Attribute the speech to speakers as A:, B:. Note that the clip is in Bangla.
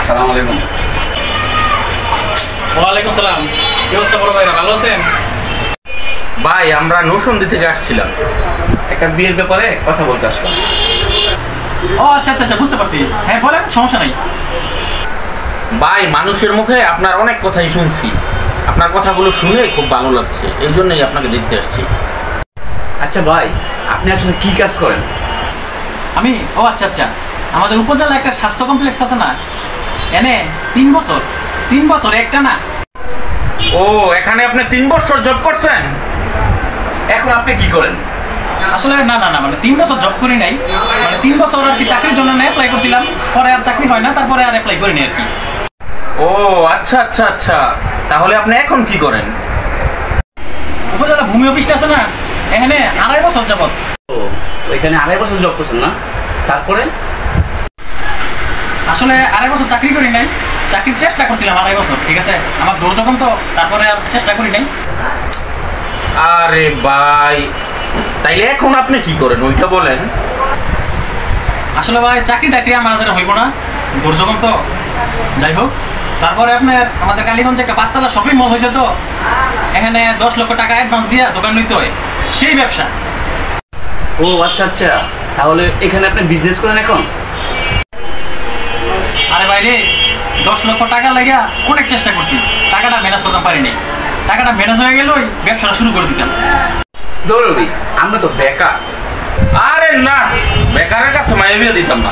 A: আসসালামু আলাইকুম।
B: ওয়ালাইকুম সালাম। কি অবস্থা বড় ভাইরা, ভালো আছেন?
A: ভাই আমরা নৌসন্দি থেকে আসছিলাম, একটা বিয়ের ব্যাপারে কথা বলতে আসলাম।
B: ও আচ্ছা আচ্ছা আচ্ছা, বুঝতে পারছি। হ্যাঁ বলেন, সমস্যা নাই।
A: ভাই মানুষের মুখে আপনার অনেক কথাই শুনছি, আপনার কথাগুলো শুনে খুব ভালো লাগছে, এই জন্যই আপনাকে দেখতে আসছি। আচ্ছা ভাই, আপনি আসলে কি কাজ করেন?
B: আমি আচ্ছা আচ্ছা, আমাদের উপজেলা একটা স্বাস্থ্য কমপ্লেক্স আছে না, এনে 3 বছর একটা না।
A: ও, এখানে আপনি 3 বছর জব করছেন? এখন আপনি কি করেন?
B: আসলে না না না, মানে 3 বছর জব করি নাই, মানে 3 বছর আর কি চাকরির জন্য অ্যাপ্লাই করছিলাম, পরে আর চাকরি হয় না, তারপরে আর অ্যাপ্লাই করিনি আর কি।
A: ও আচ্ছা আচ্ছা আচ্ছা, তাহলে আপনি এখন কি করেন?
B: উপজেলা ভূমি অফিসটা আছে না, এখানে 2.5 বছর যাবত।
A: ও, এখানে 2.5 বছর জব করছেন না? তারপরে?
B: আসলে 2.5 বছর চাকরি করি নাই, চাকরির চেষ্টা করছিলাম 2.5 বছর, ঠিক আছে, আমার ধৈর্য কম তো, তারপরে আর চেষ্টা করি নাই।
A: আরে ভাই, তাইলে এখন আপনি কি করেন ওইটা বলেন।
B: আসলে ভাই চাকরি টাকরি আমাদের হইব না, ধৈর্য কম তো, যাই হোক। তারপরে আপনার আমাদের কালীগঞ্জে একটা 5তলা শপিং মল হয়েছে, তো এখানে 10 লক্ষ টাকা অ্যাডভান্স দিয়ে দোকান নিতে হয়, সেই ব্যবসা।
C: ও আচ্ছা আচ্ছা, তাহলে এখানে আপনি বিজনেস করেন এখন?
B: আরে ভাই রে, 10 লক্ষ টাকা লেগে অনেক চেষ্টা করছি, টাকাটা ম্যানেজ করতে পারিনি, টাকাটা ম্যানেজ হয়ে গেল ব্যবসাটা শুরু করে দিতাম।
C: দৌড়বি, আমরা তো বেকার।
A: আরে না, বেকারের কাছে মাইয়া বিয়ে দিতাম না।